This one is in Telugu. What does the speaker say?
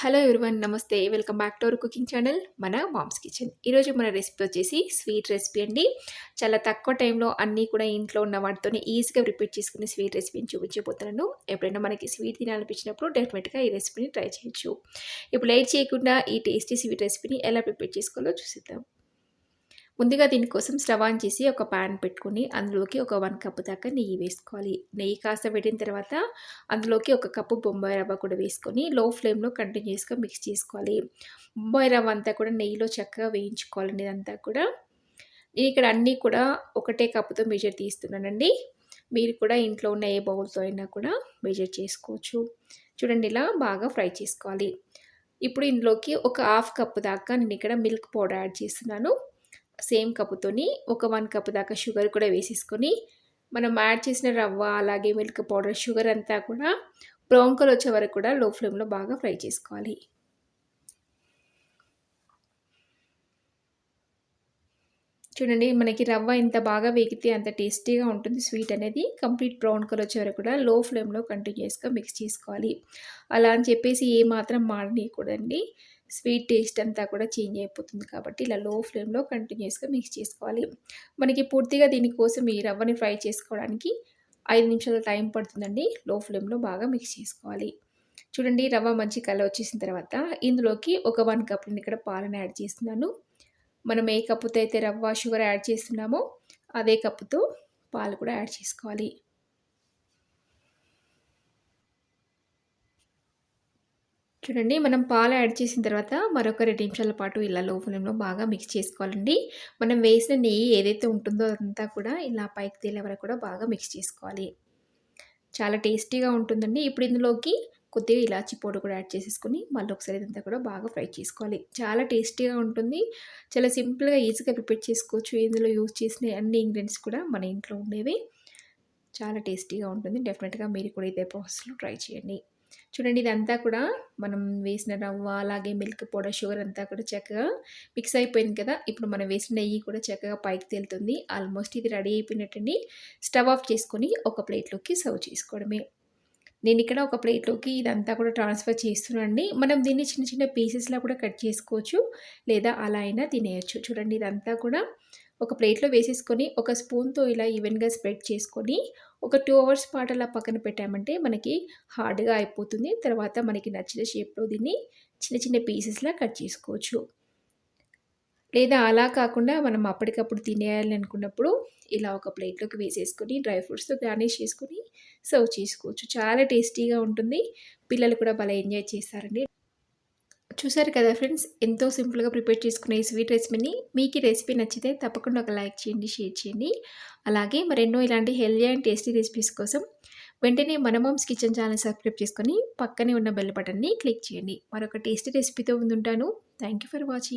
హలో ఎవ్రీవన్, నమస్తే. Welcome back to our cooking channel మన మామ్స్ కిచెన్. ఈరోజు మన రెసిపీ వచ్చేసి స్వీట్ రెసిపీ అండి. చాలా తక్కువ టైంలో అన్నీ కూడా ఇంట్లో ఉన్న వాటితోనే ఈజీగా ప్రిపేర్ చేసుకునే స్వీట్ రెసిపీని చూపించబోతున్నాను. ఎప్పుడైనా మనకి స్వీట్ తినాలనిపించినప్పుడు డెఫినెట్గా ఈ రెసిపీని ట్రై చేయొచ్చు. ఇప్పుడు లేట్ చేయకుండా ఈ టేస్టీ స్వీట్ రెసిపీని ఎలా ప్రిపేర్ చేసుకోవాలో చూసిద్దాం. ముందుగా దీనికోసం స్టవ్ ఆన్ చేసి ఒక పాన్ పెట్టుకొని అందులోకి ఒక 1 కప్ దాకా నెయ్యి వేసుకోవాలి. నెయ్యి కాస్త పెట్టిన తర్వాత అందులోకి ఒక కప్పు బొంబాయి రవ్వ కూడా వేసుకొని లో ఫ్లేమ్లో కంటిన్యూస్గా మిక్స్ చేసుకోవాలి. బొంబాయి రవ్వ అంతా కూడా నెయ్యిలో చక్కగా వేయించుకోవాలండి. ఇదంతా కూడా నేను ఇక్కడ అన్నీ కూడా ఒకటే కప్పుతో మెజర్ తీస్తున్నానండి. మీరు కూడా ఇంట్లో ఉన్న ఏ బౌల్తో అయినా కూడా మెజర్ చేసుకోవచ్చు. చూడండి, ఇలా బాగా ఫ్రై చేసుకోవాలి. ఇప్పుడు ఇందులోకి ఒక హాఫ్ కప్ దాకా నేను ఇక్కడ మిల్క్ పౌడర్ యాడ్ చేస్తున్నాను. సేమ్ కప్పుతోని ఒక 1 కప్ దాకా షుగర్ కూడా వేసేసుకొని మనం యాడ్ చేసిన రవ్వ అలాగే మిల్క్ పౌడర్ షుగర్ అంతా కూడా బ్రౌన్ కలర్ వచ్చే వరకు కూడా లో ఫ్లేమ్లో బాగా ఫ్రై చేసుకోవాలి. చూడండి, మనకి రవ్వ ఎంత బాగా వేగితే అంత టేస్టీగా ఉంటుంది స్వీట్ అనేది. కంప్లీట్ బ్రౌన్ కలర్ వచ్చే వరకు కూడా లో ఫ్లేమ్లో కంటిన్యూస్గా మిక్స్ చేసుకోవాలి. అలా అని చెప్పేసి ఏమాత్రం మాడనీయకూడదండి. స్వీట్ టేస్ట్ అంతా కూడా చేంజ్ అయిపోతుంది కాబట్టి ఇలా లో ఫ్లేమ్లో కంటిన్యూస్గా మిక్స్ చేసుకోవాలి. మనకి పూర్తిగా దీనికోసం ఈ రవ్వని ఫ్రై చేసుకోవడానికి 5 నిమిషాల టైం పడుతుందండి. లో ఫ్లేమ్లో బాగా మిక్స్ చేసుకోవాలి. చూడండి, రవ్వ మంచి కలర్ వచ్చేసిన తర్వాత ఇందులోకి ఒక 1 కప్ నేను ఇక్కడ పాలను యాడ్ చేస్తున్నాను. మనం ఏ కప్పుతో అయితే రవ్వ షుగర్ యాడ్ చేస్తున్నామో అదే కప్పుతో పాలు కూడా యాడ్ చేసుకోవాలి. చూడండి, మనం పాలు యాడ్ చేసిన తర్వాత మరొక 2 నిమిషాల పాటు ఇలా లో ఫ్లేమ్లో బాగా మిక్స్ చేసుకోవాలండి. మనం వేసిన నెయ్యి ఏదైతే ఉంటుందో అదంతా కూడా ఇలా పైకి తేలే వరకు కూడా బాగా మిక్స్ చేసుకోవాలి. చాలా టేస్టీగా ఉంటుందండి. ఇప్పుడు ఇందులోకి కొద్దిగా ఇలాచి పౌడర్ కూడా యాడ్ చేసేసుకొని మళ్ళీ ఒకసారి ఇదంతా కూడా బాగా ఫ్రై చేసుకోవాలి. చాలా టేస్టీగా ఉంటుంది. చాలా సింపుల్గా ఈజీగా ప్రిపేర్ చేసుకోవచ్చు. ఇందులో యూజ్ చేసిన అన్ని ఇంగ్రీడియంట్స్ కూడా మన ఇంట్లో ఉండేవి. చాలా టేస్టీగా ఉంటుంది. డెఫినెట్గా మీరు కూడా ఇదే ప్రాసెస్లో ట్రై చేయండి. చూడండి, ఇదంతా కూడా మనం వేసిన రవ్వ అలాగే మిల్క్ పౌడర్ షుగర్ అంతా కూడా చక్కగా మిక్స్ అయిపోయింది కదా. ఇప్పుడు మనం వేసిన నెయ్యి కూడా చక్కగా పైకి తేలుతుంది. ఆల్మోస్ట్ ఇది రెడీ అయిపోయినట్టండి. స్టవ్ ఆఫ్ చేసుకొని ఒక ప్లేట్లోకి సర్వ్ చేసుకోవడమే. నేను ఇక్కడ ఒక ప్లేట్లోకి ఇదంతా కూడా ట్రాన్స్ఫర్ చేస్తున్నానండి. మనం దీన్ని చిన్న చిన్న పీసెస్లా కూడా కట్ చేసుకోవచ్చు, లేదా అలా అయినా తినేయచ్చు. చూడండి, ఇదంతా కూడా ఒక ప్లేట్లో వేసేసుకొని ఒక స్పూన్తో ఇలా ఈవెన్గా స్ప్రెడ్ చేసుకొని ఒక 2 అవర్స్ పాటు అలా పక్కన పెట్టామంటే మనకి హార్డ్గా అయిపోతుంది. తర్వాత మనకి నచ్చిన షేప్లో దీన్ని చిన్న చిన్న పీసెస్లా కట్ చేసుకోవచ్చు. లేదా అలా కాకుండా మనం అప్పటికప్పుడు తినేయాలి అనుకున్నప్పుడు ఇలా ఒక ప్లేట్లోకి వేసేసుకొని డ్రై ఫ్రూట్స్తో గార్నిష్ చేసుకొని సర్వ్ చేసుకోవచ్చు. చాలా టేస్టీగా ఉంటుంది. పిల్లలు కూడా భలే ఎంజాయ్ చేస్తారండి. చూసారు కదా ఫ్రెండ్స్, ఎంతో సింపుల్గా ప్రిపేర్ చేసుకునే ఈ స్వీట్ రెసిపీని. మీకు ఈ రెసిపీ నచ్చితే తప్పకుండా ఒక లైక్ చేయండి, షేర్ చేయండి. అలాగే మరెన్నో ఇలాంటి హెల్తీ అండ్ టేస్టీ రెసిపీస్ కోసం వెంటనే మన మామ్స్ కిచెన్ ఛానల్ సబ్స్క్రైబ్ చేసుకొని పక్కనే ఉన్న బెల్ బటన్ని క్లిక్ చేయండి. మరొక టేస్టీ రెసిపీతో ముందుంటాను. Thank you for watching.